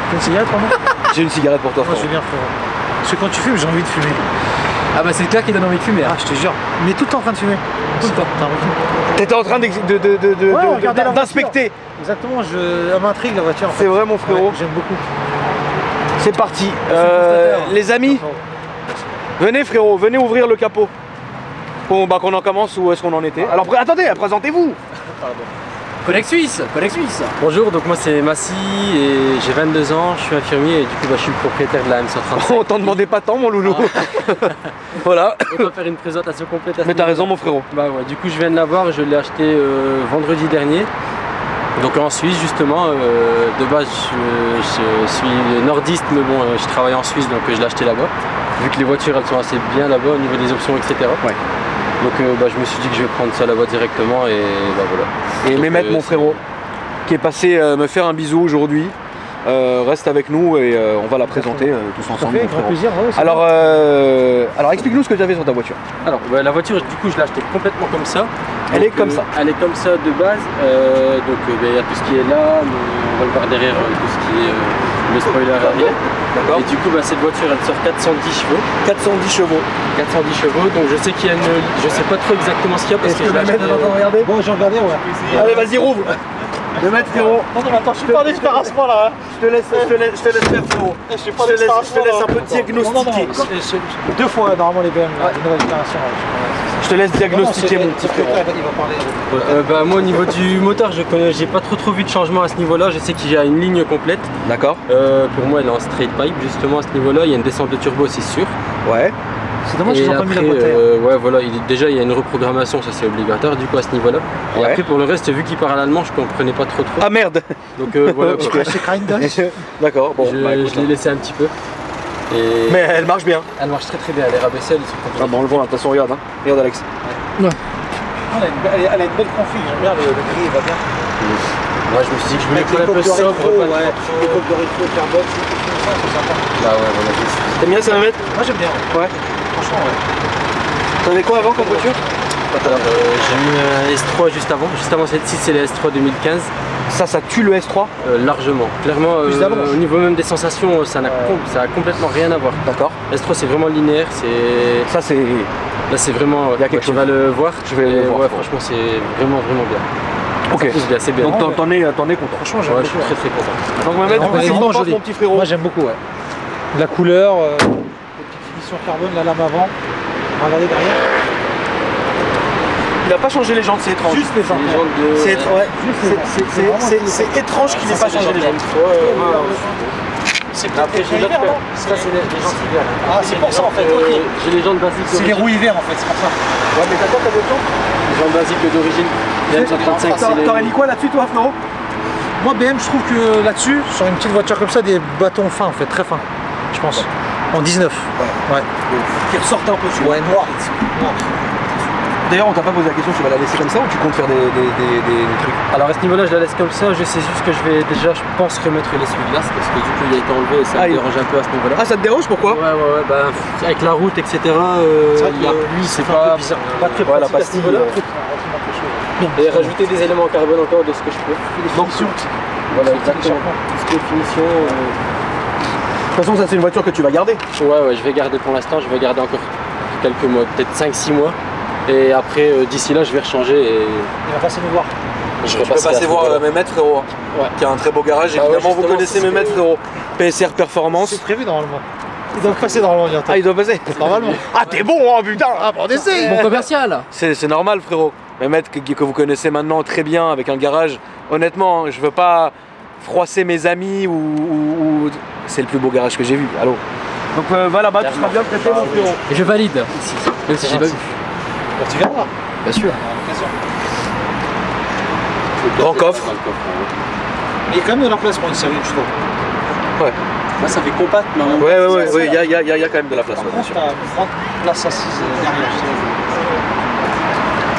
T'as une cigarette pour moi? J'ai une cigarette pour toi, Moi je frérot. veux bien, frérot. Parce que quand tu fumes, j'ai envie de fumer. Ah bah c'est clair qu'il donne envie de fumer. Ah, je te jure. Mais tout le temps en train de fumer. Tout le temps. T'étais en train d'inspecter. Exactement, elle m'intrigue la voiture. En fait. C'est vrai, mon frérot. Ouais, j'aime beaucoup. C'est parti. Les amis, venez, frérot, venez ouvrir le capot. Bon, bah qu'on en commence, où est-ce qu'on en était? Alors, attendez, présentez-vous. Collègue Suisse. Bonjour, donc moi c'est Massy et j'ai 22 ans, je suis infirmier et du coup bah, je suis le propriétaire de la M135. On t'en demandait pas tant, mon loulou. Voilà. On va faire une présentation complète à ce Mais t'as niveau-là. raison, mon frérot. Bah ouais, du coup je viens de l'avoir, je l'ai acheté vendredi dernier. Donc en Suisse justement, de base je suis nordiste mais bon je travaille en Suisse donc je l'ai acheté là-bas. Vu que les voitures elles sont assez bien là-bas au niveau des options etc. Ouais. Donc bah, je me suis dit que je vais prendre ça là-bas directement et bah voilà. Et Mehmet, mon frérot, qui est passé me faire un bisou aujourd'hui, reste avec nous et on va la présenter tous ensemble. Ça fait grand plaisir. Ouais, Alors explique-nous ce que tu avais sur ta voiture. Alors bah, la voiture du coup je l'ai achetée complètement comme ça. Elle est comme ça. Elle est comme ça de base. Donc il y a tout ce qui est là, on va le voir derrière tout ce qui est le spoiler arrière. D'accord. Et du coup bah, cette voiture elle sort 410 chevaux. 410 chevaux. 410 chevaux, donc je sais qu'il y a une. Je sais pas trop exactement ce qu'il y a parce Est-ce que que je l'ai Mehmet acheté, est en train de regarder? Bon, j'ai regardé, ouais. Allez, vas-y, rouvre. Mehmet, frérot. Non, mais attends, je suis pas en expert à ce point-là. Je te laisse faire, frérot. Je suis pas Je te laisse un peu diagnostiquer. Deux fois, normalement, les BM, de nouvelle génération. Je te laisse diagnostiquer, mon petit frérot. Il va parler. bah, moi au niveau du moteur je connais, j'ai pas trop vu de changement à ce niveau là, je sais qu'il y a une ligne complète. D'accord. Pour moi elle est en straight pipe justement à ce niveau là, il y a une descente de turbo c'est sûr. Ouais. C'est dommage qu'ils Et n'ont pas mis la après, boîte à air. ouais voilà, déjà il y a une reprogrammation, ça c'est obligatoire du coup à ce niveau là. Et Ouais. après pour le reste vu qu'il parle allemand je comprenais pas trop. Ah merde. Donc voilà, Tu quoi. chez Grinders. D'accord, bon. je bah, écoute, l'ai laissé un petit peu. Et mais elle marche bien. elle marche très bien, les rabaissés ils sont Ah bon, on le voit, de toute façon, regarde. Hein. Regarde, Alex. Elle a une belle config, j'aime bien, le gris il va bien. Moi je me suis dit que je voulais Avec faire un peu les sobre, coques de rétro, pas ouais, trop. les coques de rétro, carbone, c'est sympa. Bah ouais voilà. T'aimes bien ça, Mehmet? Moi j'aime bien, Ouais. franchement, ouais. T'avais quoi avant comme voiture? J'ai eu un S3 juste avant celle-ci c'est les S3 2015. Ça tue le S3? Largement, clairement Plus d'avance. au niveau même des sensations ça a complètement rien à voir. D'accord. S3 c'est vraiment linéaire, Ça, c'est. là c'est vraiment, Il y a quelque tu vas chose. le voir, Je vais le voir. ouais, franchement c'est vraiment bien. Ok. Ça pousse bien, c'est bien. Donc t'en es content. Franchement, j'aime Ouais, je suis beaucoup. très content. Donc Mehmet, Non, mais qu'est-ce que vraiment t'en penses, joli. mon petit frérot? Moi j'aime beaucoup, ouais. La couleur, les petites finitions carbone, la lame avant. Regardez derrière. Il a pas changé les jantes, c'est étrange. Juste les Les gens. jantes de... C'est ouais. vraiment C'est étrange qu'il n'ait pas changé les jantes. C'est Après j'ai l'autre paire. Ça c'est les jantes hiver. Ah, c'est pour ça en fait, ok. J'ai les jantes basiques C'est les d'origine. roues hiver en fait, c'est pour ça. Ouais, mais t'as quoi ta voiture? Les jantes basiques d'origine. Les M135 c'est les... T'aurais mis quoi là-dessus, toi, Floro? Moi BM, je trouve que là-dessus, sur une petite voiture comme ça, des bâtons fins en fait, très fins, je pense. En 19. Ouais. Qui ressortent un peu sur. Ouais, noir. D'ailleurs, on t'a pas posé la question, tu vas la laisser comme ça ou tu comptes faire des trucs? Alors à ce niveau-là, je la laisse comme ça. Je sais juste que je vais déjà, je pense, remettre l'essuie-glace parce que du coup, il a été enlevé et ça me dérange un peu à ce niveau-là. Ah, ça te dérange? Pourquoi? Ouais, bah, avec la route, etc. vrai Il y a que pluie, c'est un peu pas bizarre. pas très Ouais, la pratique à ce pastille, niveau-là. Et rajouter des éléments en carbone encore de ce que je peux. Donc, Voilà, exactement. Tout ce qui est finition. de toute façon, ça, c'est une voiture que tu vas garder. Ouais, je vais garder pour l'instant. Je vais garder encore quelques mois, peut-être 5-6 mois. Et après, d'ici là, je vais rechanger et Il va passer nous voir. je Tu peux repasserai à passer ce voir niveau-là. Mehmet, frérot, Ouais. qui a un très beau garage. Ah ouais, Évidemment, vous justement, connaissez c'est ce Mehmet, que- frérot. PSR Performance. C'est prévu normalement. Ils doivent passer normalement bientôt. Ah, il doit passer. Normalement. Ah, t'es bon, hein, putain. Ah, bon, essaye. Mon commercial. C'est normal, frérot. Mehmet, que vous connaissez maintenant très bien avec un garage. Honnêtement, je veux pas froisser mes amis ou... C'est le plus beau garage que j'ai vu. Allô. Donc va là-bas, tu seras bien traité, mon frérot. Et je valide. Même si j'ai pas vu. Bah, tu viendras. Bien sûr. Grand coffre. Il y a quand même de la place pour une série, je trouve. Ouais. Moi, ça fait compact, mais en même temps, Ouais, c'est il assez- y a quand même de la place. Par Ouais, bien contre, sûr. t'as une grande place assise derrière.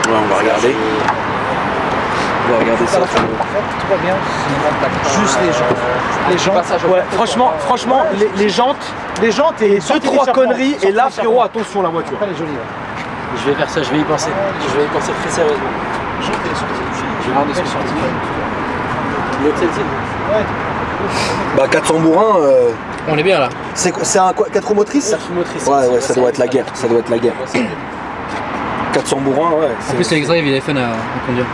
Ouais, on va regarder. On va regarder ça. Ça, tout va bien. Juste les gens. Les gens. Ouais, franchement, les jantes et deux, trois conneries. Et là, frérot, attention la voiture. Elle est jolie. Ouais. Je vais faire ça, je vais y penser. Je vais y penser très sérieusement. Je vais Je vais regarder ce que sortie. L'autre celle-ci. Ouais. Bah 400 bourrins, On est bien là. c'est un quoi, 4 roues motrices? motrice. Ouais, ça doit être la guerre, ça doit être la guerre. 400 bourrins, ouais. En plus, l'extra, il est fun à conduire.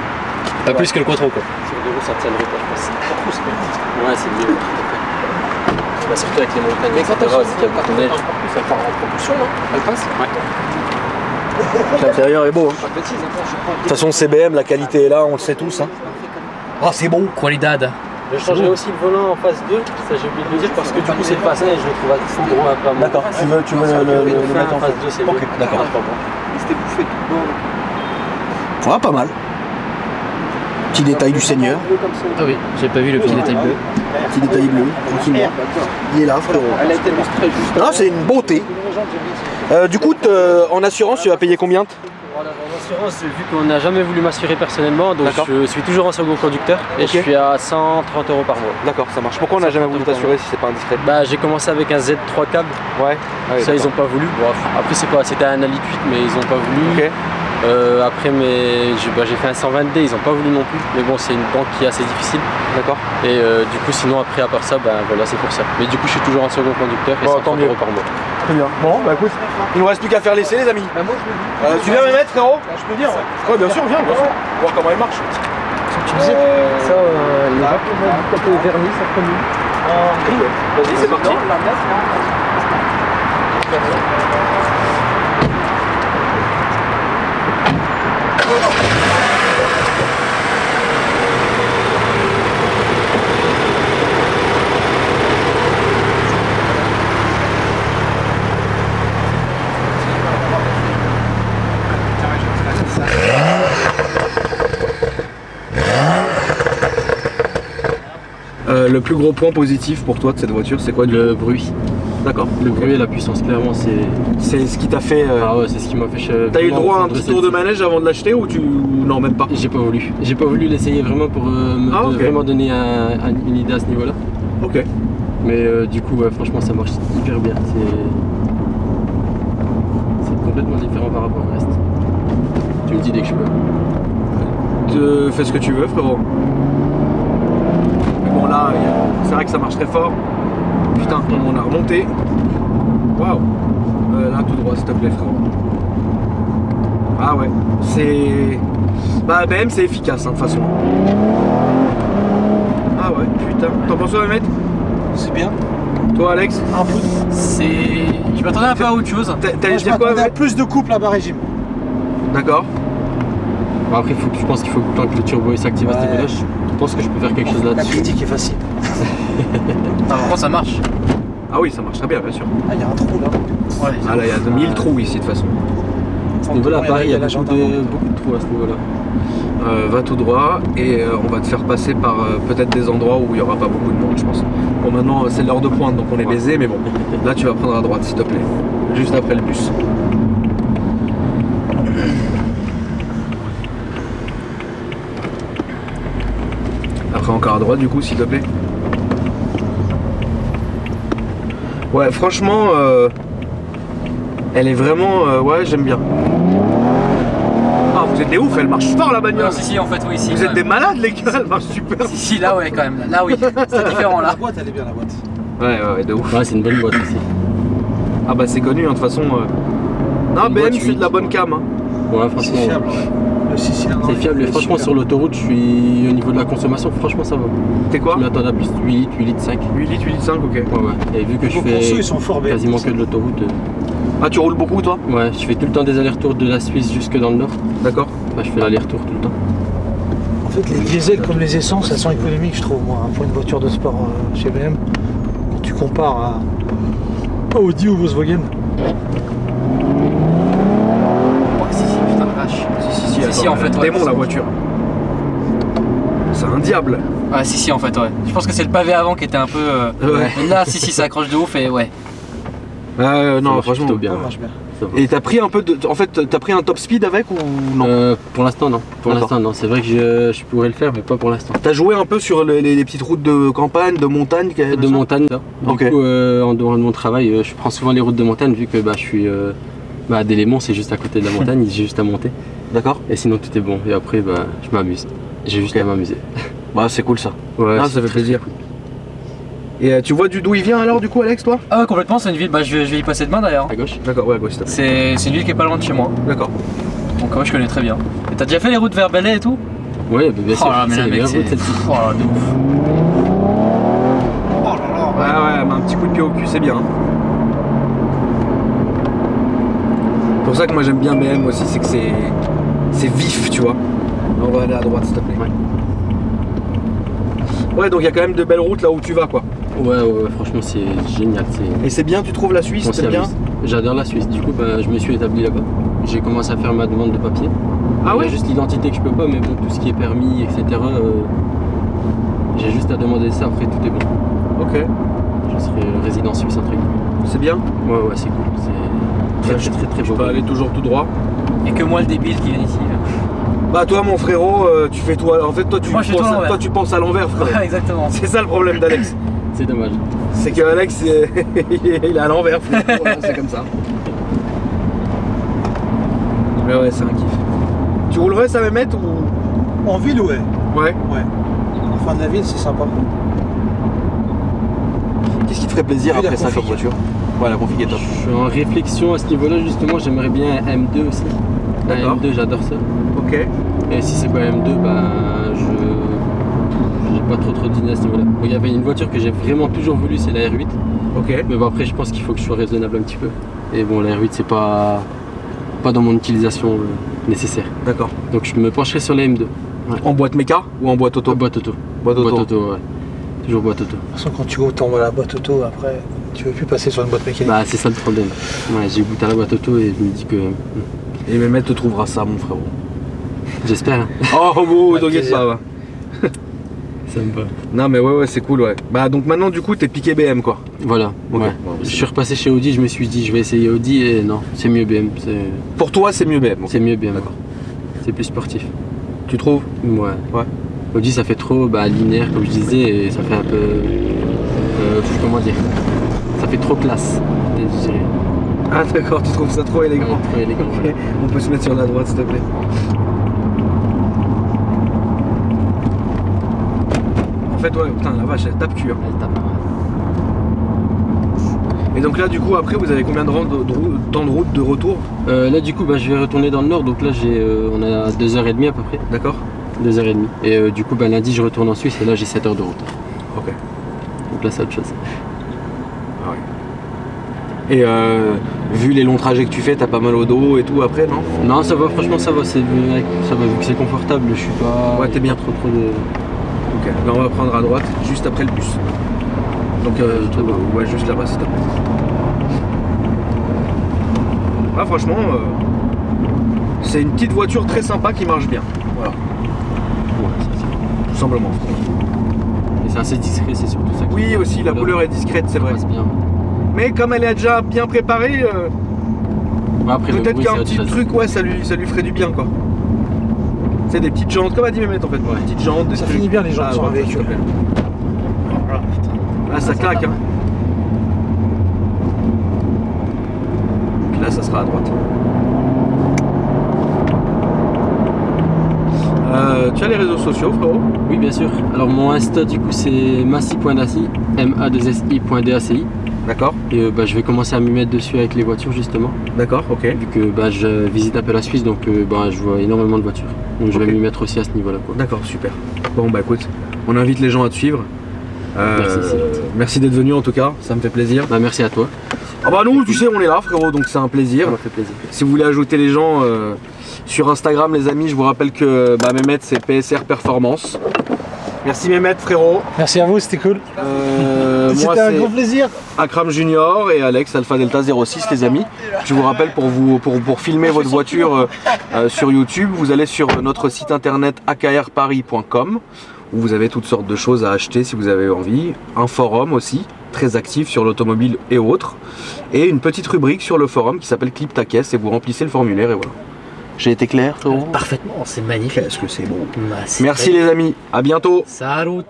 Pas plus que le quattro quoi. Sur des roues, ça tiendrait pas, je pense. Ouais, c'est mieux. Bah, surtout avec les montagnes. Mais quand t'as beaucoup de neige. Ça part en propulsion, non? Elle passe? Ouais. L'intérieur est beau. Hein. De toute façon, CBM, la qualité est là, on le sait tous. Hein. Ah, c'est beau. Qualidad. Je changerai aussi le volant en phase 2, ça j'ai oublié de le dire parce que du coup c'est le passé et je le trouve à fond droit à plat. D'accord, tu veux le mettre en phase 2, c'est ok, d'accord. C'était bouffé tout Ouais, pas mal. Petit détail du Seigneur. Ah oui, j'ai pas vu le petit détail bleu. Petit détail bleu, tranquillement. Il est là, frérot. Elle a été lustrée juste. Ah, c'est une beauté. Du coup, en assurance, tu vas payer combien? Voilà, en assurance, vu qu'on n'a jamais voulu m'assurer personnellement, donc je suis toujours en second conducteur et je suis à 130 € par mois. D'accord, ça marche. Pourquoi on n'a jamais voulu t'assurer si c'est pas indiscret? Bah, j'ai commencé avec un Z3 câble. Ouais. Ça, ils ont pas voulu. Bon, après, c'était un Alit 8, mais ils ont pas voulu. Ok. Après, j'ai fait un 120D, ils ont pas voulu non plus. Mais bon, c'est une banque qui est assez difficile. D'accord. Et du coup, sinon, après, à part ça, ben voilà, c'est pour ça. Mais du coup, je suis toujours en second conducteur et Bon, 130 € par mois. Très bien. Bon, bah écoute, il nous reste plus qu'à faire l'essai, les amis. Bah, moi, je me dis. Tu viens me mettre, frérot? Je peux dire, Ouais, bien sûr, viens, voir comment elle marche. tu disais. Ça, les vapeurs du côté vernis, ça prend mieux. Vas-y, c'est parti. Le plus gros point positif pour toi de cette voiture, c'est quoi? Le bruit. D'accord. Le bruit et la puissance, clairement, C'est ce qui t'a fait. Ah ouais, c'est ce qui m'a fait. T'as eu le droit à un petit tour de manège avant de l'acheter ou non, même pas? J'ai pas voulu. J'ai pas voulu l'essayer vraiment pour vraiment donner une idée à ce niveau-là. Ok. Mais du coup, franchement, ça marche hyper bien. C'est complètement différent par rapport au reste. Tu me dis dès que je peux. Fais ce que tu veux, frérot. Mais bon, là, c'est vrai que ça marche très fort. Putain, on a remonté. Waouh. Là, tout droit, s'il te plaît, frérot. Ah ouais, c'est... Bah, BM, c'est efficace, hein, de toute façon. Ah ouais, putain. T'en penses quoi, Mehmet? C'est bien. Toi, Alex? Un peu. Je m'attendais un peu à autre chose. T'allais dire quoi, Mehmet? Plus de couple à bas régime. D'accord. Bon, après, je pense qu'il faut que le turbo s'active à ce niveau-là. Je pense que je peux faire quelque chose La là-dessus. critique est facile. Par contre, ça marche. Ah oui, ça marche très bien, bien sûr. Ah, il y a un trou là. Ouais. Ah là, il y a 1000 trous ici, de toute façon. À ce niveau-là, pareil, il y a beaucoup de trous à ce niveau-là. Va tout droit et on va te faire passer par peut-être des endroits où il n'y aura pas beaucoup de monde, je pense. Bon, maintenant c'est l'heure de pointe donc on est baisé, mais bon, là tu vas prendre à droite s'il te plaît, juste après le bus. Après encore à droite du coup s'il te plaît. Ouais, franchement, elle est vraiment, ouais, j'aime bien. Ah, vous êtes des ouf, elle marche fort la bagnole. Non, si, en fait, oui, si. Vous êtes des malades les gars, elle marche super. Si, là, ouais, quand même. Là, oui. C'est différent, là. La boîte, elle est bien, la boîte. Ouais, de ouf. Ouais, c'est une bonne boîte aussi. Ah bah c'est connu, hein, de toute façon. Non, BM c'est de la bonne cam. Hein. Ouais, franchement. C'est fiable, ouais. C'est fiable et franchement sur l'autoroute, je suis au niveau de la consommation, franchement ça va. T'es quoi? Je m'attends à plus 8 litres, 8 litres 5. 8 litres, 8 litres 5, ok. Ouais. Et vu que je fais quasiment que de l'autoroute. Ah, tu roules beaucoup toi? Ouais, je fais tout le temps des allers-retours de la Suisse jusque dans le nord. D'accord. Bah, je fais l'aller-retour tout le temps. En fait, les diesels comme les essences, elles sont économiques, je trouve, moi, hein, pour une voiture de sport chez BM. Quand tu compares à Audi ou Volkswagen. Si, en fait, ouais. Démon la voiture. C'est un diable. Ouais, si, en fait, ouais. Je pense que c'est le pavé avant qui était un peu. Ouais. Mais là, si, ça accroche de ouf et ouais. Non, franchement. Bien. Ça marche bien. Et t'as pris un peu de. En fait, t'as pris un top speed avec ou non? Pour l'instant, non. Pour l'instant, non. C'est vrai que je pourrais le faire, mais pas pour l'instant. T'as joué un peu sur les petites routes de campagne, de montagne? De montagne, là. Du coup, en dehors de mon travail, je prends souvent les routes de montagne vu que je suis. À Délémont, c'est juste à côté de la montagne, j'ai juste à monter. D'accord. Et sinon tout est bon. Et après je m'amuse. J'ai juste à m'amuser. Bah c'est cool ça. Ouais, ça fait plaisir. Et tu vois d'où il vient alors du coup Alex toi? Ah ouais, complètement, c'est une ville, bah je vais y passer demain d'ailleurs. À gauche. D'accord, ouais à gauche. C'est une ville qui est pas loin de chez moi. D'accord. Donc ouais, je connais très bien. Et t'as déjà fait les routes vers Belley et tout? Ouais, bah, bien sûr. Oh là, mais c'est là les mec, meilleures routes, c'est... celle-ci. Oh là, de ouf. Oh là là. Ouais, mais un petit coup de pied au cul c'est bien. C'est pour ça que moi j'aime bien BM aussi, c'est que c'est vif, tu vois. On va aller à droite s'il te plaît. Ouais, donc il y a quand même de belles routes là où tu vas quoi. Ouais, franchement c'est génial. Et c'est bien, tu trouves la Suisse, c'est bien? J'adore la Suisse, du coup bah, je me suis établi là-bas. J'ai commencé à faire ma demande de papier. Ah ouais? Il y a juste l'identité que je peux pas, mais bon, tout ce qui est permis, etc. J'ai juste à demander ça, après tout est bon. Ok. Je serai résident suisse entre guillemets. C'est bien? Ouais, c'est cool. C'est très Je beau. peux aller toujours tout droit. Et que moi le débile qui vient ici. Bah toi mon frérot, tu fais toi. En fait toi Moi, je fais tout à l'envers. toi tu penses à l'envers frérot. Ouais, exactement. C'est ça le problème d'Alex. C'est dommage. C'est que Alex il est à l'envers frérot. Voilà, c'est comme ça. Mais ouais c'est un kiff. Tu roulerais ça Mehmet ou. En ville, ouais. Ouais. Ouais. En fin de la ville, c'est sympa. Qu'est-ce qui te ferait plaisir Oui, la après ça comme config. voiture? Ouais la config est top. Je suis en réflexion à ce niveau-là, justement, j'aimerais bien un M2 aussi. Un D'accord. M2, j'adore ça. Ok. Et si c'est pas un M2, bah j'ai pas trop d'idées à ce niveau-là. Il y avait une voiture que j'ai vraiment toujours voulu, c'est la R8. Ok. Mais bon après je pense qu'il faut que je sois raisonnable un petit peu. Et bon la R8 c'est pas dans mon utilisation nécessaire. D'accord. Donc je me pencherai sur la M2. Ouais. En boîte méca ou en boîte auto? Boîte auto. Boîte auto. Ouais. Toujours boîte auto. De toute façon, quand tu t'envoies la boîte auto, après, tu veux plus passer sur une boîte mécanique. Bah c'est ça le problème. Ouais, j'ai goûté à la boîte auto et je me dis que. Et Mehmet te trouvera ça mon frérot. J'espère. Hein. Oh bon, Avec t'inquiète plaisir. pas. Ouais. Ça me va. Non mais ouais c'est cool ouais. Bah donc maintenant du coup t'es piqué BM quoi. Voilà. Ok. Ouais. Bon, Je suis repassé chez Audi, je me suis dit je vais essayer Audi et non, c'est mieux BM. Pour toi c'est mieux BM. C'est mieux BM. D'accord. C'est plus sportif. Tu trouves? Ouais. Ouais. Audi ça fait trop linéaire comme je disais et ça fait un peu. Comment dire? Ça fait trop classe, je dirais. Ah d'accord, tu trouves ça trop élégant. Ouais, trop élégant. Ok. Ouais. On peut se mettre sur la droite s'il te plaît. En fait ouais, putain la vache elle tape cul. Hein. Elle tape. Et donc là du coup après vous avez combien de temps de route de retour? Là du coup je vais retourner dans le nord, donc là on a 2h30 à peu près. D'accord. 2h30. Et du coup lundi je retourne en Suisse et là j'ai 7 heures de route. Ok. Donc là c'est autre chose. Ah ouais. Et vu les longs trajets que tu fais, t'as pas mal au dos et tout après non? Non ça va, franchement ça va, ça va vu que c'est confortable, je suis pas. Ouais, t'es bien. trop de. Ok. Là on va prendre à droite juste après le bus. Donc ouais juste là-bas s'il te plaît. Ah franchement c'est une petite voiture très sympa qui marche bien. Voilà. Ouais, ça, c'est- Tout simplement. Et c'est assez discret, c'est surtout ça. Oui aussi la couleur est discrète c'est vrai. passe bien. Mais comme elle est déjà bien préparée, Ouais, après, le peut-être bruit, qu'un c'est autre petit chose. truc ouais ça lui ferait du bien quoi. C'est des petites jantes, comme a dit Mehmet en fait. Ouais. Des petites jantes, des Ça trucs. finit bien les jantes sur un ouais, véhicule. s'il te plaît. Voilà, putain. Là ça claque hein. Puis là ça sera à droite. Tu as les réseaux sociaux frérot? Oui, bien sûr. Alors, mon Insta, du coup, c'est massi.daci, ma2si.daci. D'accord, Et je vais commencer à m'y mettre dessus avec les voitures, justement. d'accord, ok. Vu que je visite un peu la Suisse, donc je vois énormément de voitures. Donc, je vais Ok. m'y mettre aussi à ce niveau-là. Quoi. D'accord, super. Bon bah écoute, on invite les gens à te suivre. Merci, c'est gentil. Merci d'être venu en tout cas, ça me fait plaisir. Bah, merci à toi. Ah bah nous, tu sais, on est là frérot, donc c'est un plaisir. Ça m'a fait plaisir. Si vous voulez ajouter les gens sur Instagram les amis, je vous rappelle que Mehmet c'est PSR Performance. Merci Mehmet frérot. Merci à vous, c'était cool. Moi C'était un c'est gros plaisir. Akram Junior et Alex Alpha Delta 06 les amis. Je vous rappelle pour filmer votre voiture sur YouTube, vous allez sur notre site internet akrparis.com où vous avez toutes sortes de choses à acheter si vous avez envie. Un forum aussi, très actif sur l'automobile et autres. Et une petite rubrique sur le forum qui s'appelle Clip ta caisse et vous remplissez le formulaire et voilà. J'ai été clair frérot? Parfaitement, c'est magnifique. Qu'est-ce que c'est beau. Bah, c'est Merci très- les amis, à bientôt. Salut.